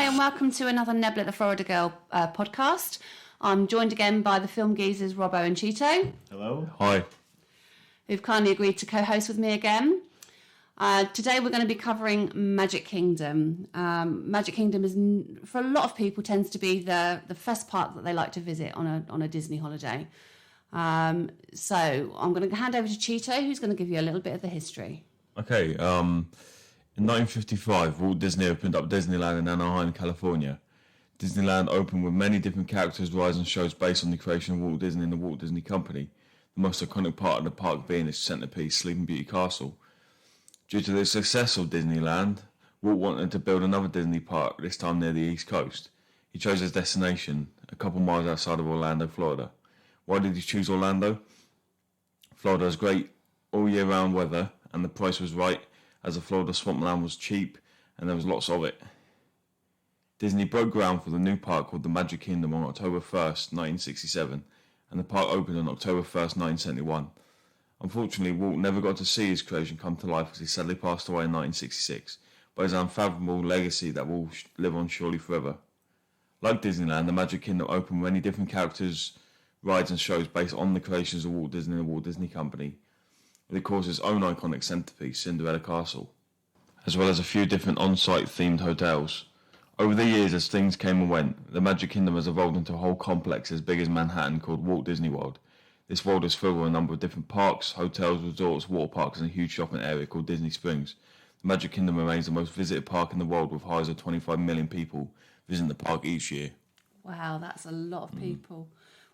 and welcome to another Nebula the Florida Girl podcast. I'm joined again by the film geezers Robbo and Cheeto. Hello. Hi. Who've kindly agreed to co-host with me again. Today we're going to be covering Magic Kingdom. Magic Kingdom is, for a lot of people, tends to be the first park that they like to visit on a Disney holiday. So I'm going to hand over to Cheeto, who's going to give you a little bit of the history. Okay. In 1955, Walt Disney opened up Disneyland in Anaheim, California. Disneyland opened with many different characters, rides and shows based on the creation of Walt Disney and the Walt Disney Company. The most iconic part of the park being its centerpiece, Sleeping Beauty Castle. Due to the success of Disneyland, Walt wanted to build another Disney park, this time near the East Coast. He chose his destination, a couple miles outside of Orlando, Florida. Why did he choose Orlando? Florida has great all year round weather and the price was right, as the Florida swampland was cheap and there was lots of it. Disney broke ground for the new park called the Magic Kingdom on October 1st, 1967, and the park opened on October 1st, 1971. Unfortunately, Walt never got to see his creation come to life as he sadly passed away in 1966, but his unfathomable legacy that will live on surely forever. Like Disneyland, the Magic Kingdom opened with many different characters, rides and shows based on the creations of Walt Disney and the Walt Disney Company, with of course its own iconic centerpiece, Cinderella Castle, as well as a few different on-site themed hotels. Over the years, as things came and went, the Magic Kingdom has evolved into a whole complex as big as Manhattan called Walt Disney World. This world is filled with a number of different parks, hotels, resorts, water parks and a huge shopping area called Disney Springs. The Magic Kingdom remains the most visited park in the world, with highs of 25 million people visiting the park each year. Wow, that's a lot of people.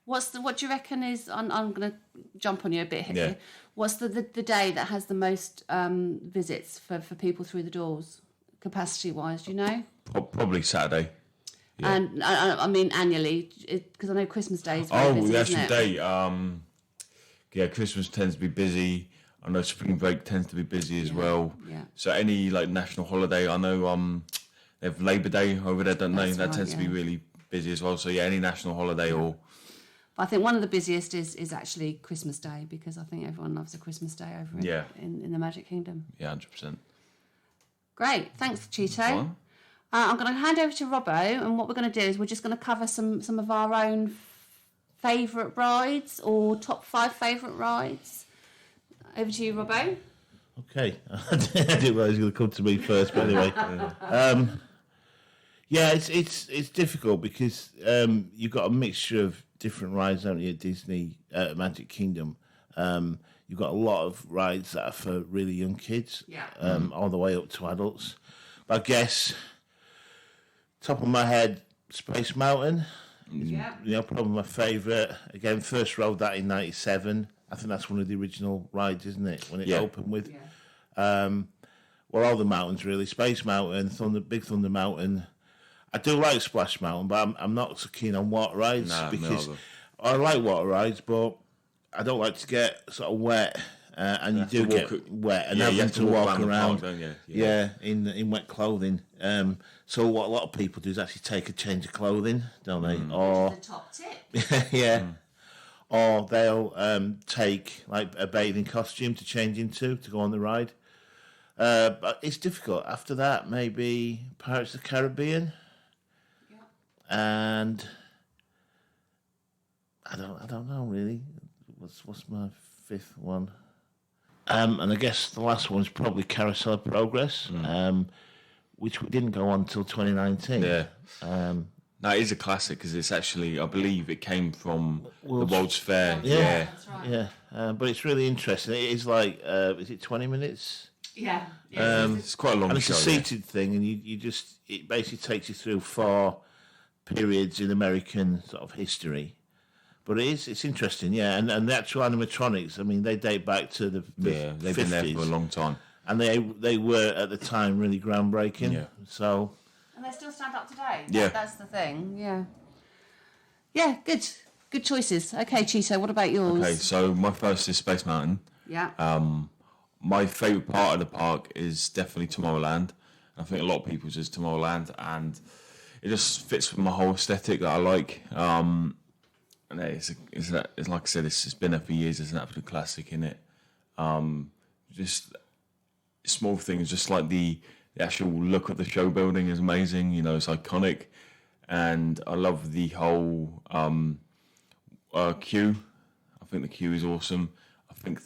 What do you reckon is, I'm going to jump on you a bit here. Yeah. What's the day that has the most visits for people through the doors, capacity-wise, do you know? Probably Saturday. Yeah. And I mean annually, because I know Christmas Day is very busy, the isn't actual it? day. Christmas tends to be busy. I know spring break tends to be busy as well. Yeah. So any like national holiday, I know they have Labour Day over there, don't they? That tends to be really busy as well. So yeah, any national holiday or... I think one of the busiest is actually Christmas Day, because I think everyone loves a Christmas Day over in the Magic Kingdom. Yeah, 100%. Great, thanks, Cheeto. I'm going to hand over to Robbo, and what we're going to do is we're just going to cover some of our own favourite rides or top 5 favourite rides. Over to you, Robbo. Okay, I didn't realise it was going to come to me first, but anyway. Yeah, it's difficult because you've got a mixture of different rides, haven't you, at Disney Magic Kingdom. You've got a lot of rides that are for really young kids, all the way up to adults. But I guess, top of my head, Space Mountain. Probably my favourite. Again, first rode that in 97. I think that's one of the original rides, isn't it, when it opened with? Yeah. Well, all the mountains, really. Space Mountain, Big Thunder Mountain. I do like Splash Mountain, but I'm not so keen on water rides because I like water rides, but I don't like to get sort of wet, and you do get wet and having to walk around. Park, don't you? Yeah, in wet clothing. So what a lot of people do is actually take a change of clothing, don't they? Or the top tip. yeah. Or they'll take like a bathing costume to change into to go on the ride. But it's difficult. After that, maybe Pirates of the Caribbean. And I don't know really. What's my fifth one? And I guess the last one is probably Carousel of Progress, which we didn't go on until 2019. Yeah. No, it is a classic because it's actually, I believe, it came from the World's Fair. Yeah, that's right. Yeah. But it's really interesting. It is like, is it 20 minutes? Yeah. It's quite a long and it's show. It's a seated thing, and it basically takes you through 4 periods in American sort of history. But it's interesting, yeah. And the actual animatronics, I mean, they date back to the 50s. They've been there for a long time. And they were, at the time, really groundbreaking. Yeah. So... And they still stand up today. Yeah. That's the thing, yeah. Yeah, good. Good choices. Okay, Cheeto, what about yours? Okay, so my first is Space Mountain. Yeah. My favourite part of the park is definitely Tomorrowland. I think a lot of people's is Tomorrowland, and it just fits with my whole aesthetic that I like. And it's like I said, it's been there for years. It's an absolute classic, in it. Just small things, just like the the actual look of the show building is amazing. You know, it's iconic, and I love the whole queue. I think the queue is awesome. I think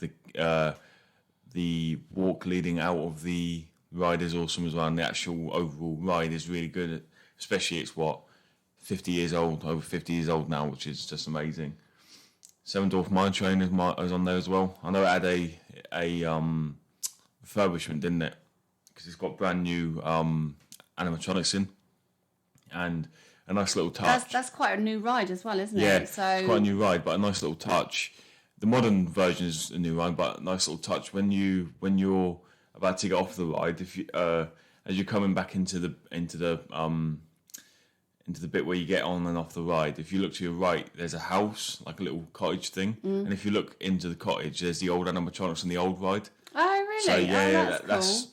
the walk leading out of the ride is awesome as well, and the actual overall ride is really good. Especially it's 50 years old, over 50 years old now, which is just amazing. Seven Dwarf Mine Train is on there as well. I know it had a refurbishment, didn't it? Because it's got brand new animatronics in, and a nice little touch. That's quite a new ride as well, isn't it? Yeah, so it's quite a new ride, but a nice little touch. The modern version is a new ride, but a nice little touch when you're about to get off the ride. If you as you're coming back into the bit where you get on and off the ride, if you look to your right, there's a house, like a little cottage thing, and if you look into the cottage, there's the old animatronics on the old ride. Oh, really? So that's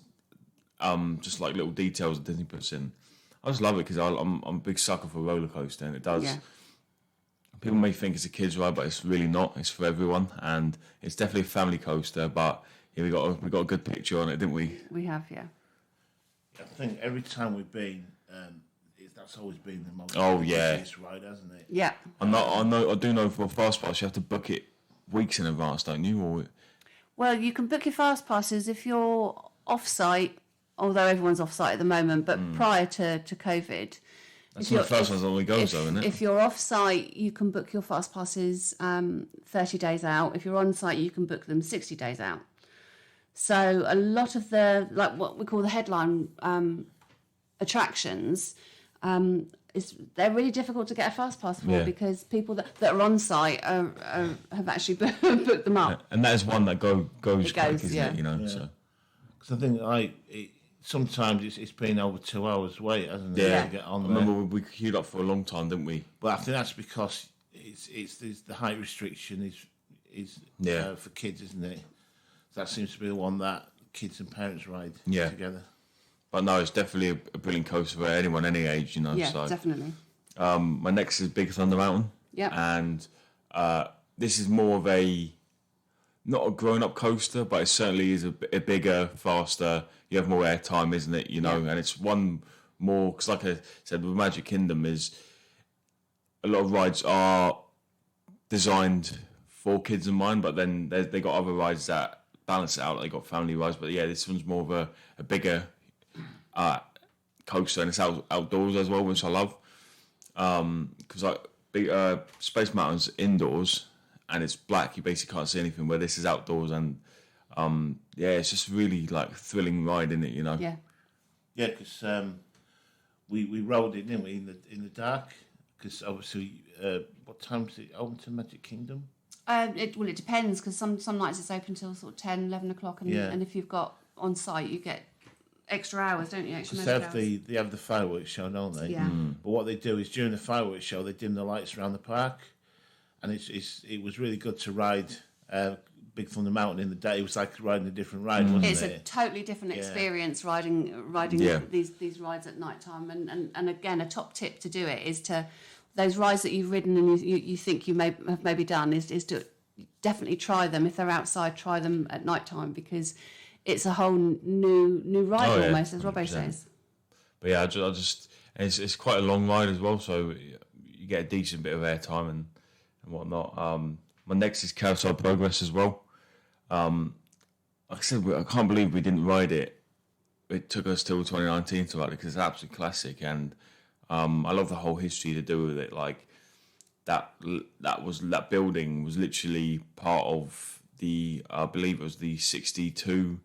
cool. Just like little details that Disney puts in. I just love it because I'm a big sucker for roller coaster, and it does. Yeah. People may think it's a kids ride, but it's really not. It's for everyone, and it's definitely a family coaster. But yeah, we got a good picture on it, didn't we? We have, yeah. I think every time we've been, that's always been the most ride, hasn't it? Yeah. I do know for a fast pass you have to book it weeks in advance, don't you? Well, you can book your fast passes if you're off-site, although everyone's off-site at the moment, but prior to COVID. That's the first one's only goes, though, isn't it? If you're off-site, you can book your fast passes 30 days out. If you're on-site, you can book them 60 days out. So a lot of the, like what we call the headline attractions, they're really difficult to get a fast pass for because people that are on-site have actually booked them up. And that is one that goes quick, isn't it? You know, so. Because I think sometimes it's been over 2 hours wait, hasn't it? Yeah. To get on there. Remember we queued up for a long time, didn't we? But I think that's because it's the height restriction is for kids, isn't it? That seems to be the one that kids and parents ride together. But no, it's definitely a brilliant coaster for anyone, any age, you know. Yeah, so. Definitely. My next is Big Thunder Mountain. Yeah. And this is more of not a grown-up coaster, but it certainly is a bigger, faster. You have more airtime, isn't it? You know, and it's one more because, like I said, with Magic Kingdom, is a lot of rides are designed for kids in mind, but then they got other rides that balance it out. They got family rides, but yeah, this one's more of a bigger coaster, and it's outdoors as well, which I love. Because Space Mountain's indoors, and it's black. You basically can't see anything. Where this is outdoors, and it's just really like thrilling ride, isn't it? You know. Yeah. Yeah, because we rode it, didn't we, in the dark? Because obviously, what time is it open to Magic Kingdom? It depends because some nights it's open till sort of 10, 11 o'clock, and if you've got on site, you get extra hours, don't you? Extra they have the fireworks show, don't they? Yeah. But what they do is during the fireworks show, they dim the lights around the park, and it was really good to ride Big Thunder Mountain in the day. It was like riding a different ride, wasn't it? It's a totally different experience riding these rides at night time. And again, a top tip to do it is to those rides that you've ridden and you think you may have maybe done is to definitely try them. If they're outside, try them at night time because it's a whole new ride almost, as Robbo says. But yeah, I just it's quite a long ride as well, so you get a decent bit of airtime and whatnot. My next is Carousel Progress as well. Like I said, I can't believe we didn't ride it. It took us till 2019 to ride it because it's an absolute classic, and I love the whole history to do with it. Like that building was literally part of the I believe it was the 62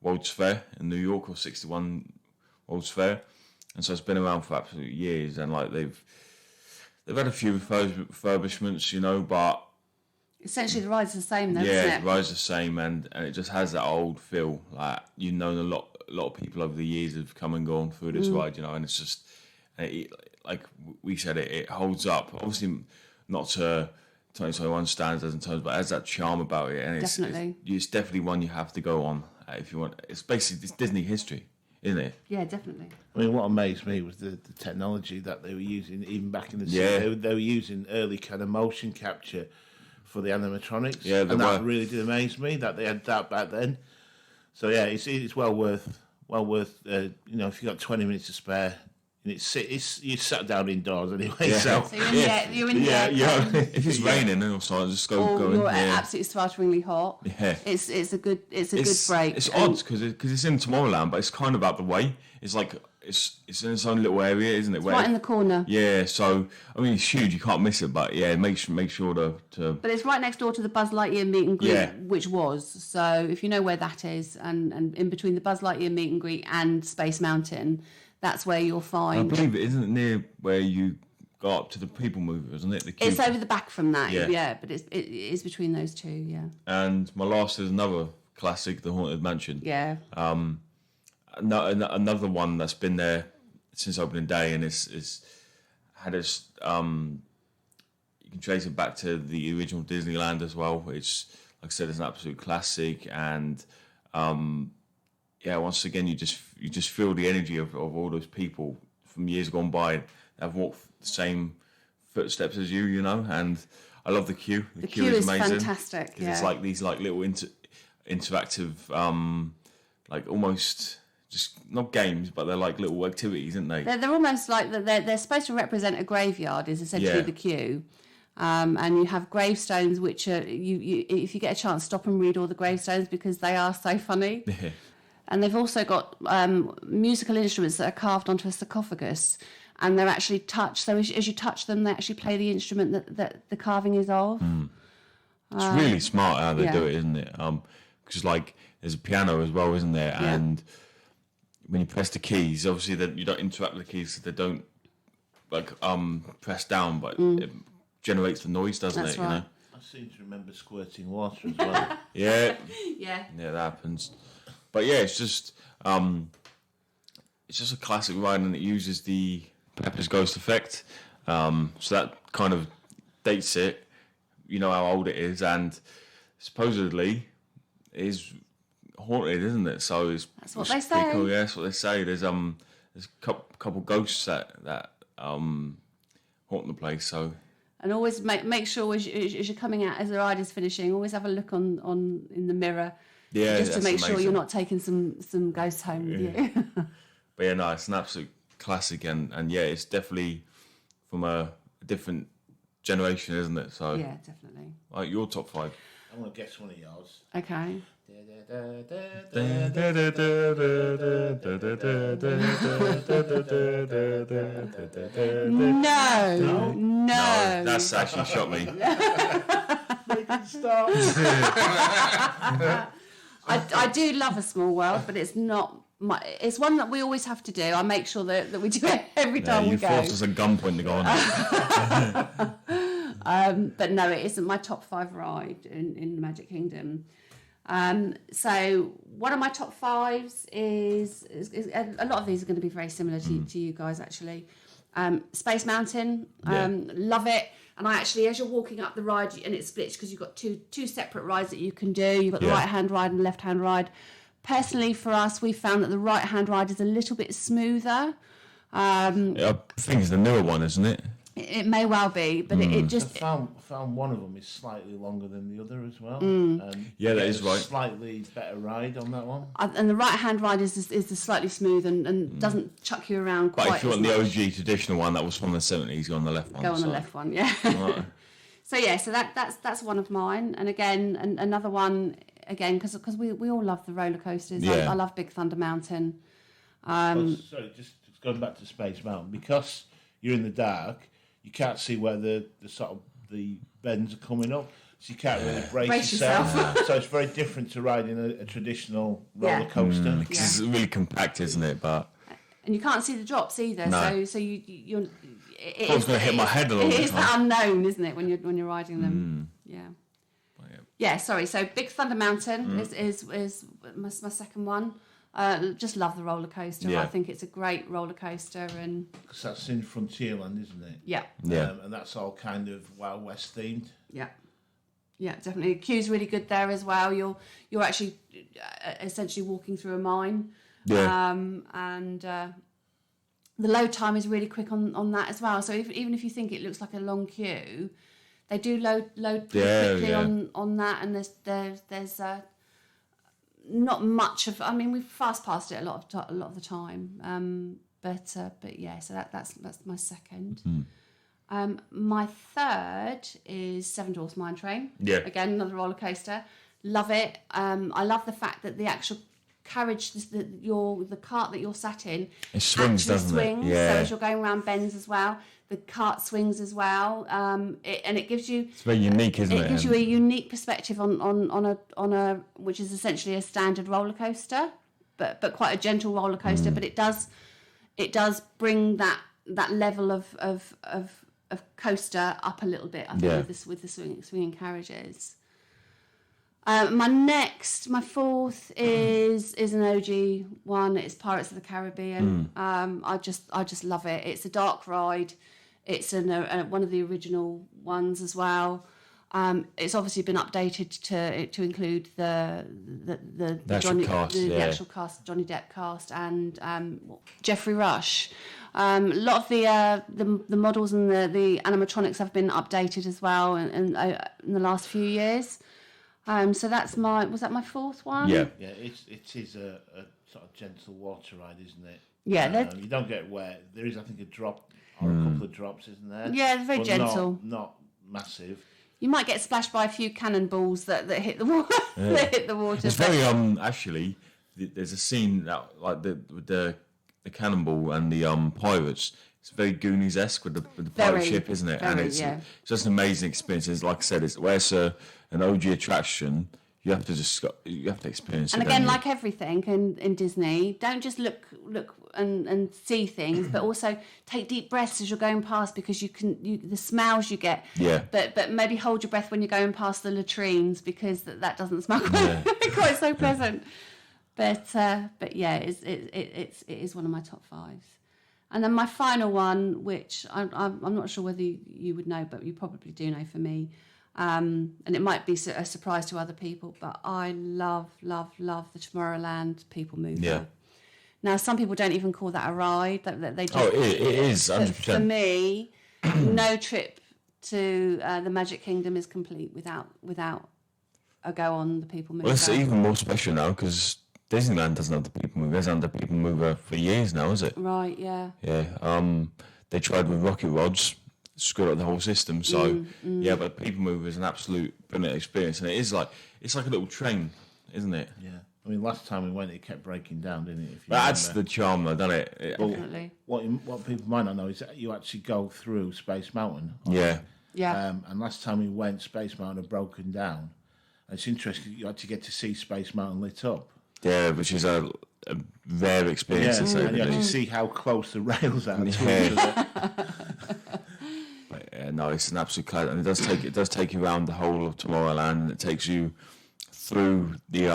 World's Fair in New York or 61 World's Fair, and so it's been around for absolute years. And like they've had a few refurbishments, you know, but essentially the ride's the same, though, isn't it? Yeah, the ride's the same, and it just has that old feel. Like you've known a lot of people over the years have come and gone through this ride, you know, and it's just like we said, it holds up. Obviously, not to 2021 standards in terms, but it has that charm about it, and it's definitely one you have to go on if you want. It's Disney history, isn't it? Yeah, definitely. I mean, what amazed me was the technology that they were using, even back in the day. They were using early kind of motion capture for the animatronics. Yeah, that really did amaze me that they had that back then. So yeah, it's well worth well worth. If you've got 20 minutes to spare, and you sat down indoors anyway. Yeah. So you're in there. If it's raining, then also just go. You're absolutely swelteringly hot. Yeah. It's a good break. It's odd because it's in Tomorrowland, but it's kind of out the way. It's like it's in its own little area, isn't it? It's right in the corner. Yeah, so I mean it's huge, you can't miss it, but yeah, make sure to. But it's right next door to the Buzz Lightyear meet and greet, Yeah. which was. So if you know where that is, and in between the Buzz Lightyear meet and greet and Space Mountain, that's where you'll find. I believe it isn't near where you go up to the People Mover, isn't it? It's over the back from that, Yeah. but it is between those two, yeah. And my last is another classic, the Haunted Mansion. Yeah. Another one that's been there since opening day, and it's had its you can trace it back to the original Disneyland as well. It's like I said, it's an absolute classic, and once again you just feel the energy of all those people from years gone by that have walked the same footsteps as you, and I love the queue. The queue is amazing. Fantastic. Yeah. It's like these like little interactive like almost just not games, but they're like little activities, aren't they? They're almost like they're supposed to represent a graveyard. Is essentially the queue, and you have gravestones, which are you if you get a chance, stop and read all the gravestones because they are so funny. Yeah. And they've also got musical instruments that are carved onto a sarcophagus, and they're actually touched. So as you touch them, they actually play the instrument that the carving is of. It's really smart how they do it, isn't it? Because like there's a piano as well, isn't there? Yeah. And when you press the keys, obviously you don't interact with the keys, so they don't like press down, but it generates the noise, doesn't That's it? right. I seem to remember squirting water as well. Yeah, Yeah. that happens. But yeah, it's just a classic ride, and it uses the Pepper's Ghost effect. So that kind of dates it. You know how old it is, and supposedly it is haunted, isn't it? So That's what they say. Cool. Yeah, that's what they say. There's a couple ghosts that haunt the place. So. And always make sure as you're coming out, as the ride is finishing, always have a look on in the mirror. Yeah, just to make sure amazing. you're not taking some ghosts home with you. But yeah, no, it's an absolute classic, and yeah, it's definitely from a different generation, isn't it? So Yeah, definitely. Like your top 5. I'm going to guess one of yours. Okay. No. That's actually shot me. Stop. I do love A Small World, but it's not it's one that we always have to do. I make sure that we do it every time we go. You forced us at gunpoint to go on. But no, it isn't my top 5 ride in the Magic Kingdom. So one of my top 5s is a lot of these are going to be very similar to you guys actually. Space Mountain, love it. And I actually, as you're walking up the ride, and it splits because you've got two separate rides that you can do. You've got the right-hand ride and left-hand ride. Personally, for us, we found that the right-hand ride is a little bit smoother. I think it's the newer one, isn't it? It may well be, but it just... I found one of them is slightly longer than the other as well. Yeah, that is right. Slightly better ride on that one. And the right-hand ride is the slightly smooth and doesn't chuck you around quite But if you want as the much. OG traditional one, that was from the 70s, go on the left one. Go on the left one, yeah. Right. So that's one of mine. And again, another one, because we all love the roller coasters. Yeah. I love Big Thunder Mountain. Sorry, just going back to Space Mountain, because you're in the dark, you can't see where the bends are coming up, so you can't really brace yourself. So it's very different to riding a traditional roller coaster. Because it's really compact, isn't it? But And you can't see the drops either. No. So you're. I was going to hit my head a lot. It is that unknown, isn't it, when you're riding them? Yeah. Yeah. Sorry. So Big Thunder Mountain is my second one. Just love the roller coaster. Yeah. I think it's a great roller coaster, and Because that's in Frontierland, isn't it? yeah, And that's all kind of Wild West themed. yeah, definitely. The queue's really good there as well. You're actually essentially walking through a mine. Yeah. And the load time is really quick on that as well. So even if you think it looks like a long queue, they do load pretty quickly on that, and there's not much of. I mean, we've fast passed it a lot of the time. But yeah, so that's my second. My third is Seven Dwarfs Mine Train. Yeah. Again, another roller coaster. Love it. I love the fact that the actual carriage, the cart that you're sat in, it swings, doesn't swings. it? Yeah. So as you're going around bends as well, the cart swings as well. And it gives you. It's very unique, isn't it? It gives you a unique perspective on a which is essentially a standard roller coaster, but quite a gentle roller coaster. But it does bring that level of coaster up a little bit. I think with the swinging carriages. My fourth is an OG one. It's Pirates of the Caribbean. I just love it. It's a dark ride. It's one of the original ones as well. It's obviously been updated to include the actual cast, Johnny Depp cast, and Jeffrey Rush. A lot of the models and the animatronics have been updated as well in the last few years. So was that my fourth one? Yeah. Yeah, it is a sort of gentle water ride, isn't it? Yeah. You don't get wet. There is, I think, a drop or a couple of drops, isn't there? Yeah, it's very gentle. Not massive. You might get splashed by a few cannonballs that hit the water. That hit the water. It's very actually. There's a scene that with the cannonball and the pirates. It's very Goonies-esque with the pirate ship, isn't it? And it's just an amazing experience. It's, like I said, it's an OG attraction. You have to experience it. And again, like everything in Disney, don't just look and see things, but also take deep breaths as you're going past, because the smells you get. Yeah. But maybe hold your breath when you're going past the latrines, because that doesn't smell quite so pleasant. But yeah, it is one of my top fives. And then my final one, which I'm not sure whether you would know, but you probably do know for me, and it might be a surprise to other people, but I love the Tomorrowland People Mover. Yeah. Now, some people don't even call that a ride. They just, it is 100%. For me, no trip to the Magic Kingdom is complete without a go on the People Mover. Well, it's even more special now because Disneyland doesn't have the People Mover. It hasn't had the People Mover for years now, is it? Right, yeah. Yeah. They tried with rocket rods, screwed up the whole system. So, yeah, but People Mover is an absolute brilliant experience. And it's like a little train, isn't it? Yeah. I mean, last time we went, it kept breaking down, didn't it? That adds to the charm, though, doesn't it? Definitely. What people might not know is that you actually go through Space Mountain. Yeah. Yeah. And last time we went, Space Mountain had broken down. And it's interesting, you actually get to see Space Mountain lit up. Yeah, which is a rare experience. Yeah, and you actually see how close the rails are to each other. No, it's an absolute classic, and it does take you around the whole of Tomorrowland, and it takes you through the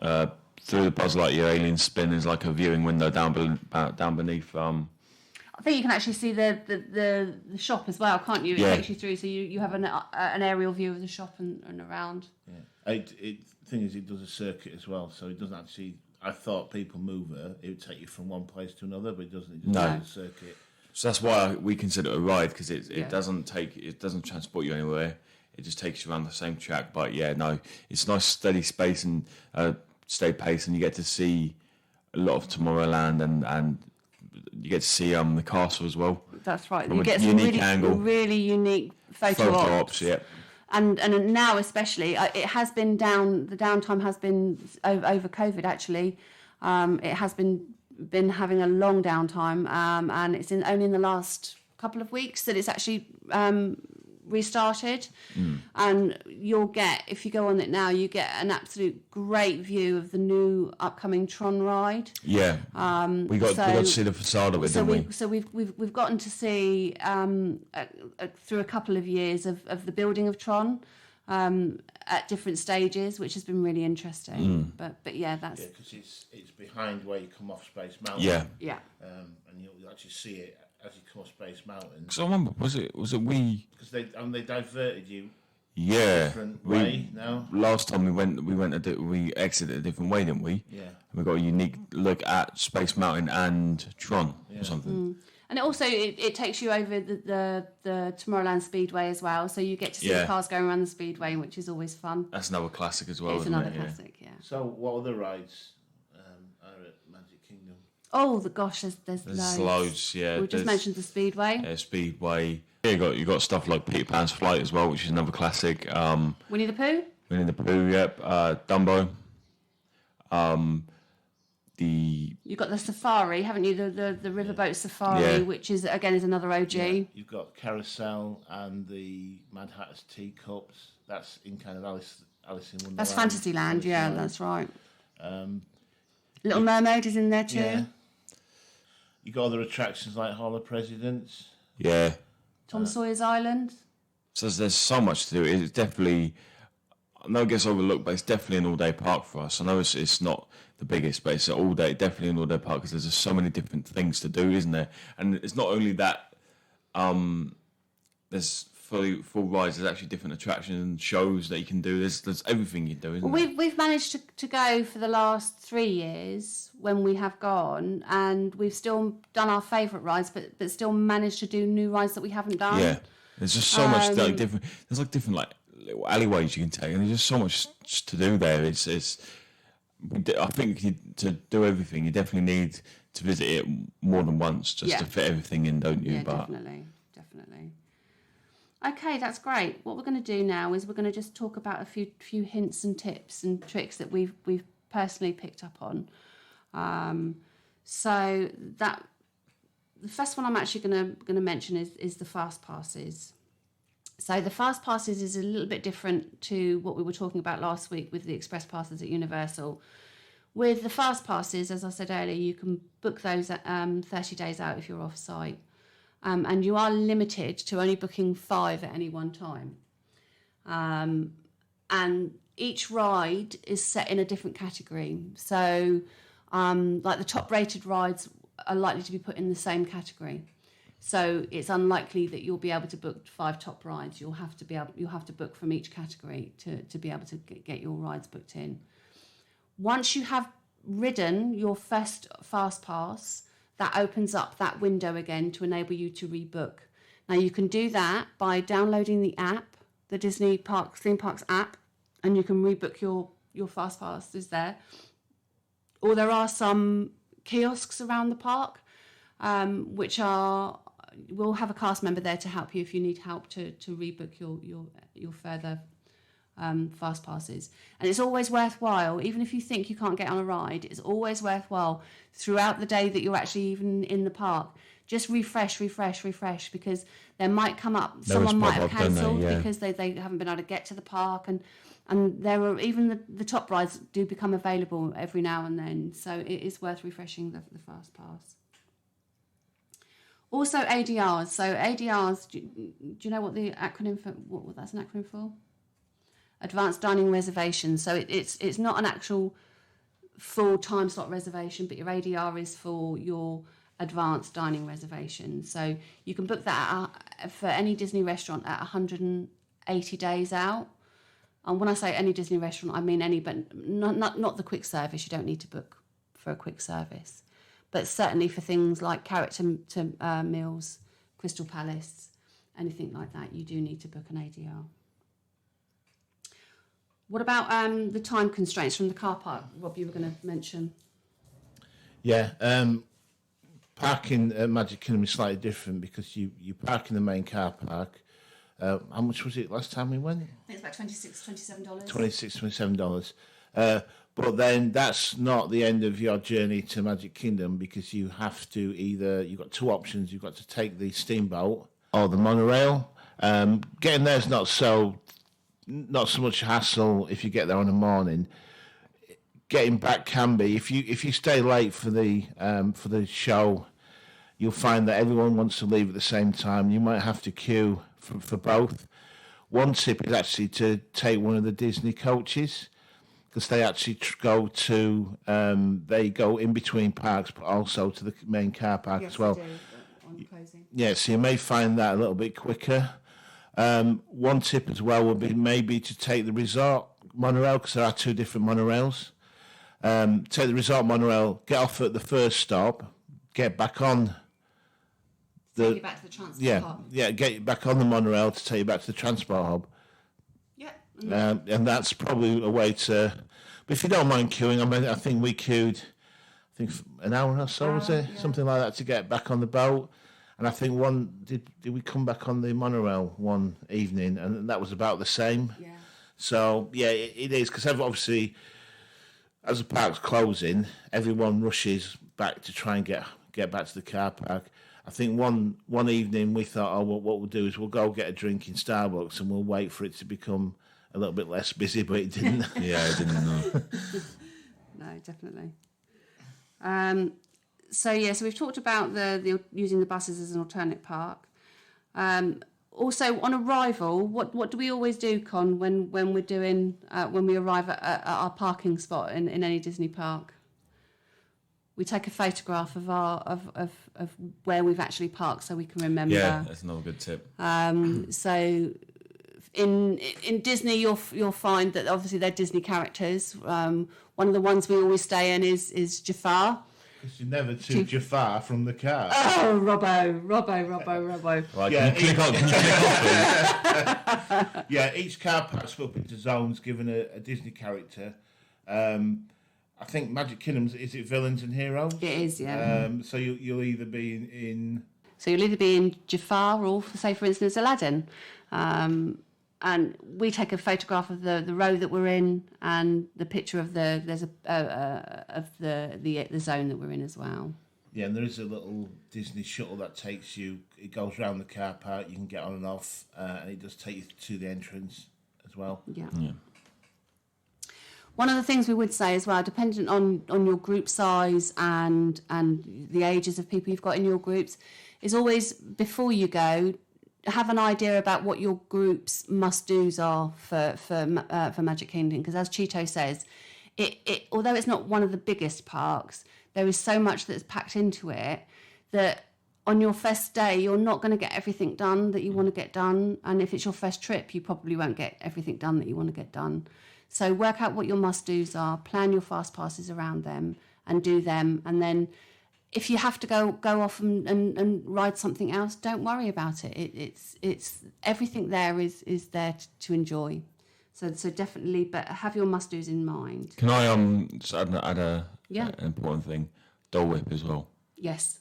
Buzz Lightyear alien spin is like a viewing window down beneath. I think you can actually see the shop as well, can't you? It takes you through, so you have an aerial view of the shop and around. Yeah. The thing is, it does a circuit as well, so it doesn't actually. I thought People Mover, it would take you from one place to another, but it doesn't. It just does a circuit. So that's why we consider it a ride, because it doesn't transport you anywhere. It just takes you around the same track. But yeah, no, it's nice steady space and steady pace, and you get to see a lot of Tomorrowland, and you get to see the castle as well. That's right. From you get some really unique photo ops. Yeah. And now especially, it has been down. The downtime has been over COVID. Actually, it has been having a long downtime, and it's only in the last couple of weeks that it's actually restarted. And you'll get, if you go on it now, you get an absolute great view of the new upcoming Tron ride. Yeah, we got to see the facade of it, didn't we? So we've gotten to see through a couple of years of the building of Tron at different stages, which has been really interesting. But yeah, that's because it's behind where you come off Space Mountain. Yeah. And you'll actually see it as you come off Space Mountain. So I remember, was it we? Because they diverted you. Yeah, different way now. Last time we exited a different way, didn't we? Yeah. And we got a unique look at Space Mountain and Tron or something. And it takes you over the Tomorrowland Speedway as well, so you get to see the cars going around the Speedway, which is always fun. That's another classic as well. It's another classic, yeah. So, what other rides are at Magic Kingdom? Oh, gosh, there's loads. Yeah, we just mentioned the Speedway. Yeah, Speedway. Yeah, you got stuff like Peter Pan's Flight as well, which is another classic. Winnie the Pooh. Winnie the Pooh. Yep. Dumbo. You've got the safari, haven't you? The riverboat safari, which is another OG. Yeah. You've got Carousel and the Mad Hatter's Teacups. That's in kind of Alice in Wonderland. That's Fantasyland, that's right. Little Mermaid is in there too. Yeah. You got other attractions like Hall of Presidents. Yeah. Tom Sawyer's Island. So there's so much to do. It's definitely, I know it gets overlooked, but it's definitely an all-day park for us. I know it's not the biggest, but it's definitely an all-day park because there's just so many different things to do, isn't there? And it's not only that, there's full rides, there's actually different attractions and shows that you can do. There's everything you do, isn't there? We've managed to go for the last 3 years when we have gone, and we've still done our favourite rides, but still managed to do new rides that we haven't done. Yeah, there's just so much different. There's different little alleyways you can take, and there's just so much to do there. I think to do everything, you definitely need to visit it more than once just to fit everything in, don't you? Yeah, definitely. Okay, that's great. What we're going to do now is we're going to just talk about a few hints and tips and tricks that we've personally picked up on. So that the first one I'm actually going to mention is the fast passes. So the fast passes is a little bit different to what we were talking about last week with the express passes at Universal. With the fast passes, as I said earlier, you can book those 30 days out if you're off site. And you are limited to only booking 5 at any one time. And each ride is set in a different category. So, like the top rated rides are likely to be put in the same category. So it's unlikely that you'll be able to book 5 top rides. You'll have to book from each category to be able to get your rides booked in. Once you have ridden your first fast pass, that opens up that window again to enable you to rebook. Now you can do that by downloading the app, the Disney Theme Parks app, and you can rebook your fast passes there. Or there are some kiosks around the park, which will have a cast member there to help you if you need help to rebook your further fast passes. And it's always worthwhile, even if you think you can't get on a ride, it's always worthwhile throughout the day that you're actually even in the park, just refresh, because there might come up, someone might have cancelled because they haven't been able to get to the park, and there are even the top rides do become available every now and then, so it is worth refreshing the fast pass. Also ADRs. So ADRs, do you know what the acronym for what that's an acronym for? Advanced Dining Reservation. So it's not an actual full time slot reservation, but your ADR is for your advanced dining reservation. So you can book that for any Disney restaurant at 180 days out. And when I say any Disney restaurant, I mean any, but not the quick service. You don't need to book for a quick service. But certainly for things like character meals, Crystal Palace, anything like that, you do need to book an ADR. What about the time constraints from the car park, Rob, you were going to mention? Yeah, parking at Magic Kingdom is slightly different because you park in the main car park. How much was it last time we went? I think it's about $27. $27. But then that's not the end of your journey to Magic Kingdom, because you have to you've got 2 options. You've got to take the steamboat or the monorail. Getting there is not so much hassle if you get there on a morning. Getting back can be. If you stay late for the show, you'll find that everyone wants to leave at the same time. You might have to queue for both. One tip is actually to take one of the Disney coaches, because they actually go in between parks, but also to the main car park as well. They do, on closing. Yeah, so you may find that a little bit quicker. One tip as well would be maybe to take the resort monorail, because there are 2 different monorails. Take the resort monorail, get off at the first stop, get back on Take you back to the transport hub. Get you back on the monorail to take you back to the transport hub. Yeah. And that's probably a way to. But if you don't mind queuing, I mean, I think we queued, an hour or so, was it? Yeah. Something like that to get back on the boat. And I think did we come back on the monorail one evening, and that was about the same. Yeah. So, yeah, it is, because obviously, as the park's closing, everyone rushes back to try and get back to the car park. I think one evening we thought, what we'll do is we'll go get a drink in Starbucks and we'll wait for it to become a little bit less busy, but it didn't. Yeah, it didn't, no. No, definitely. So we've talked about the using the buses as an alternate park. Also, on arrival, what do we always do, Con, when we're doing when we arrive at our parking spot in any Disney park? We take a photograph of of where we've actually parked, so we can remember. Yeah, that's another good tip. So in Disney, you'll find that obviously they're Disney characters. One of the ones we always stay in is Jafar. Because you're never too Jafar from the car. Oh, Robbo. Right, can you click on, please? Yeah, each car park's split up into zones, given a Disney character. I think Magic Kingdom's, is it villains and heroes? It is, yeah. So you'll either be in... So you'll either be in Jafar or, say, for instance, Aladdin. And we take a photograph of the row that we're in and the picture of the zone that we're in as well. Yeah, and there is a little Disney shuttle that takes you. It goes around the car park. You can get on and off, and it does take you to the entrance as well. Yeah. One of the things we would say as well, dependent on your group size and the ages of people you've got in your groups, is always before you go, have an idea about what your group's must-dos are for Magic Kingdom, because as Cheeto says, it although it's not one of the biggest parks, there is so much that's packed into it that on your first day you're not going to get everything done that you want to get done, and if it's your first trip you probably won't get everything done that you want to get done. So work out what your must-dos are, plan your fast passes around them and do them, and then if you have to go off and ride something else, don't worry about it. It's everything there is there to enjoy. So definitely, but have your must-dos in mind. Can I just add an important thing? Dole Whip as well. Yes.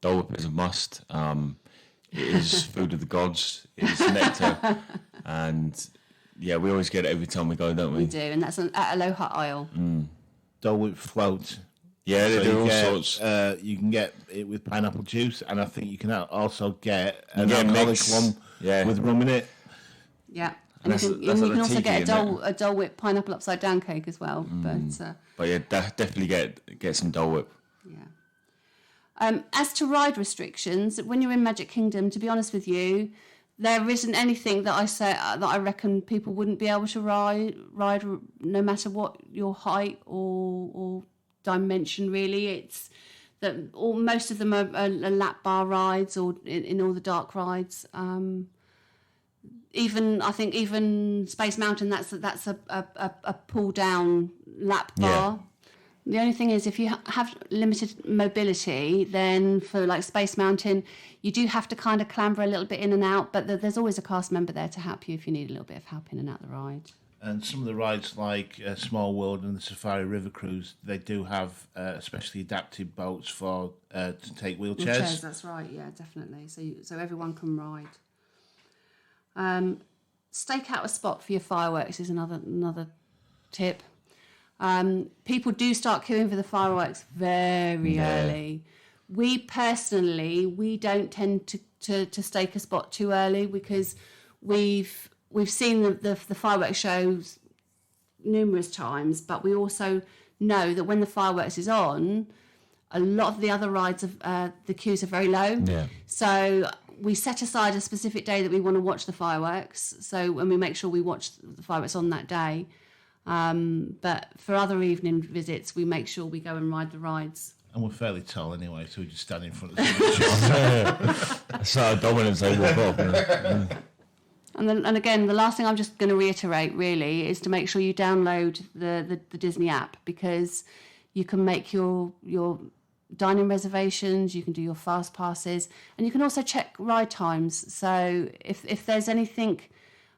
Dole Whip is a must. It is food of the gods. It is nectar, and yeah, we always get it every time we go, don't we? We do, and that's at Aloha Isle. Dole Whip float. Yeah, they do all sorts. You can get it with pineapple juice, and I think you can also get an alcoholic one with rum in it. Yeah, and you can also get a Dole Whip pineapple upside down cake as well. But yeah, definitely get some Dole Whip. Yeah. As to ride restrictions, when you're in Magic Kingdom, to be honest with you, there isn't anything that I reckon people wouldn't be able to ride no matter what your height or dimension. Really, it's that most of them are lap bar rides or in all the dark rides. Even Space Mountain, that's a pull down lap bar. Yeah. The only thing is, if you have limited mobility, then for like Space Mountain, you do have to kind of clamber a little bit in and out, but there's always a cast member there to help you if you need a little bit of help in and out the ride. And some of the rides like Small World and the Safari River Cruise, they do have especially adapted boats for to take wheelchairs. Wheelchairs, that's right, yeah, definitely. So everyone can ride. Stake out a spot for your fireworks is another tip. People do start queuing for the fireworks very early. We personally, don't tend to stake a spot too early because we've seen the fireworks shows numerous times, but we also know that when the fireworks is on, a lot of the other rides the queues are very low. Yeah. So we set aside a specific day that we want to watch the fireworks. So when we make sure we watch the fireworks on that day. But for other evening visits, we make sure we go and ride the rides. And we're fairly tall anyway, so we just stand in front of the So I don't want to say walk up. And again, the last thing I'm just going to reiterate really is to make sure you download the Disney app, because you can make your dining reservations, you can do your fast passes, and you can also check ride times. So if there's anything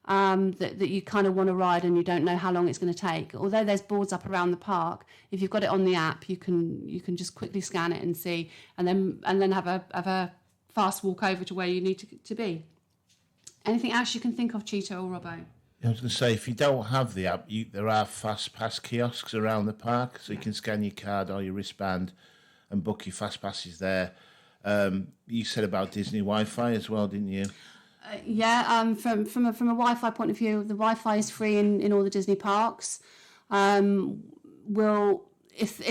that you kind of want to ride and you don't know how long it's going to take, although there's boards up around the park, if you've got it on the app, you can just quickly scan it and see, and then have a fast walk over to where you need to be. Anything else you can think of, Cheetah or Robbo? I was going to say, if you don't have the app, there are fast pass kiosks around the park, so you can scan your card or your wristband and book your fast passes there. You said about Disney Wi-Fi as well, didn't you? From a Wi-Fi point of view, the Wi-Fi is free in all the Disney parks. If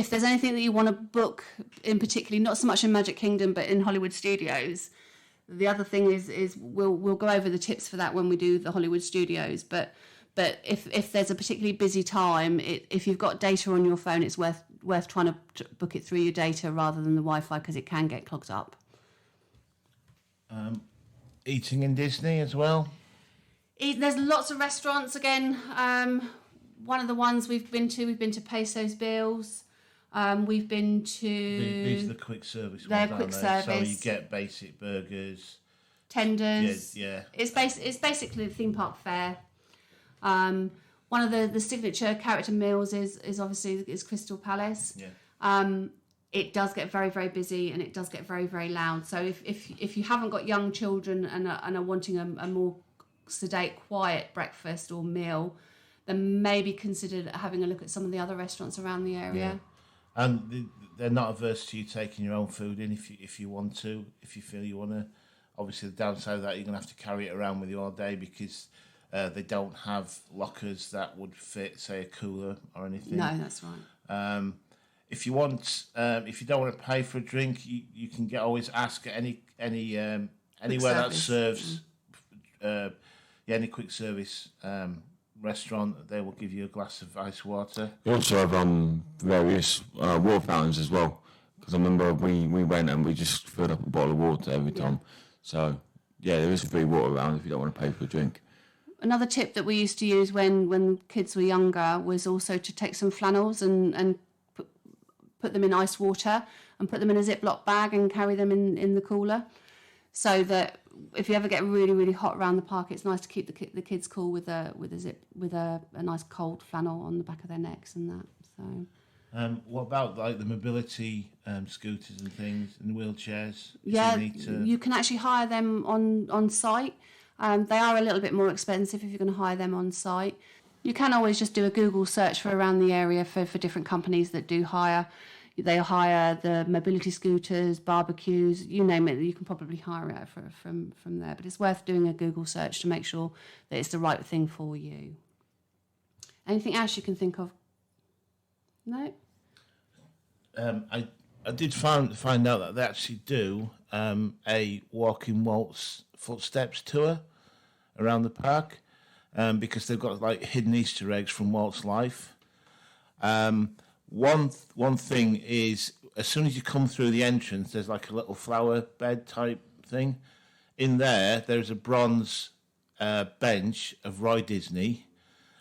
there's anything that you want to book, in particularly, not so much in Magic Kingdom, but in Hollywood Studios. The other thing is we'll go over the tips for that when we do the Hollywood Studios. But if there's a particularly busy time, if you've got data on your phone, it's worth trying to book it through your data rather than the Wi-Fi, because it can get clogged up. Eating in Disney as well. There's lots of restaurants. Again, one of the ones we've been to Peso's Bills. We've been to... These are the quick service they're ones, quick aren't they? service. So you get basic burgers. Tenders. Yeah. It's basically the theme park fare. One of the signature character meals is obviously Crystal Palace. Yeah. It does get very, very busy, and it does get very, very loud. So if you haven't got young children and are wanting a more sedate, quiet breakfast or meal, then maybe consider having a look at some of the other restaurants around the area. Yeah. And they're not averse to you taking your own food in if you want to, if you feel you want to. Obviously, the downside of that, you're going to have to carry it around with you all day, because they don't have lockers that would fit, say, a cooler or anything. No, that's right. If you want, if you don't want to pay for a drink, you can always ask at anywhere that serves, any quick service restaurant. They will give you a glass of ice water. You also have various water fountains as well, because I remember we went and we just filled up a bottle of water every time. So there is free water around if you don't want to pay for a drink. Another tip that we used to use when kids were younger was also to take some flannels and put them in ice water and put them in a Ziploc bag and carry them in the cooler, so that if you ever get really, really hot around the park, it's nice to keep the kids cool with a nice cold flannel on the back of their necks and that. So. What about like the mobility scooters and things and wheelchairs? You can actually hire them on site. They are a little bit more expensive if you're going to hire them on site. You can always just do a Google search for around the area for different companies that do hire. They hire the mobility scooters, barbecues, you name it. You can probably hire it from there. But it's worth doing a Google search to make sure that it's the right thing for you. Anything else you can think of? No? I did find out that they actually do a walking Walt's footsteps tour around the park, because they've got like hidden Easter eggs from Walt's life. One thing is, as soon as you come through the entrance, there's like a little flower bed type thing. In there's a bronze bench of Roy Disney,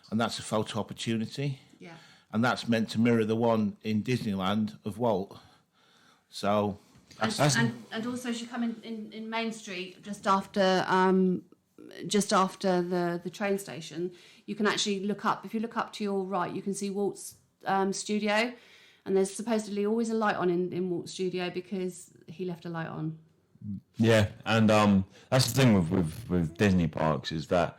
and that's a photo opportunity. Yeah. And that's meant to mirror the one in Disneyland of Walt. So and also as you come in Main Street, just after the train station, you can actually look up. If you look up to your right, you can see Walt's studio, and there's supposedly always a light on in Walt's studio because he left a light on. Yeah, and that's the thing with Disney parks, is that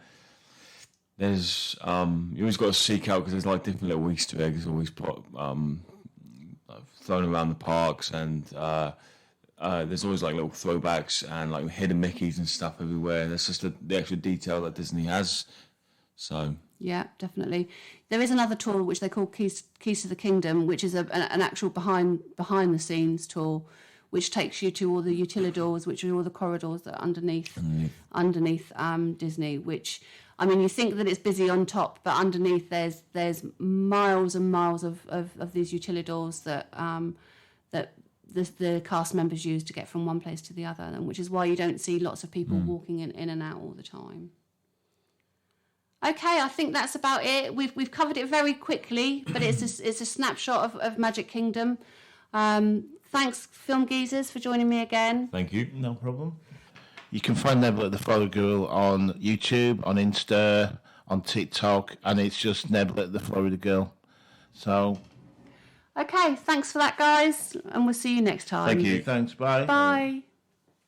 there's you always got to seek out, because there's like different little Easter eggs always put thrown around the parks, and there's always like little throwbacks and like hidden Mickeys and stuff everywhere. That's just the extra detail that Disney has. So yeah, definitely. There is another tour which they call Keys to the Kingdom, which is an actual behind the scenes tour, which takes you to all the utilidors, which are all the corridors that are underneath Disney. Which, I mean, you think that it's busy on top, but underneath there's miles and miles of these utilidors that the cast members use to get from one place to the other, and which is why you don't see lots of people walking in and out all the time. Okay, I think that's about it. We've covered it very quickly, but it's a snapshot of Magic Kingdom. Thanks, Film Geezers, for joining me again. Thank you. No problem. You can find Nebula the Florida Girl on YouTube, on Insta, on TikTok, and it's just Nebula the Florida Girl. So, okay, thanks for that, guys, and we'll see you next time. Thank you. Thanks, bye. Bye.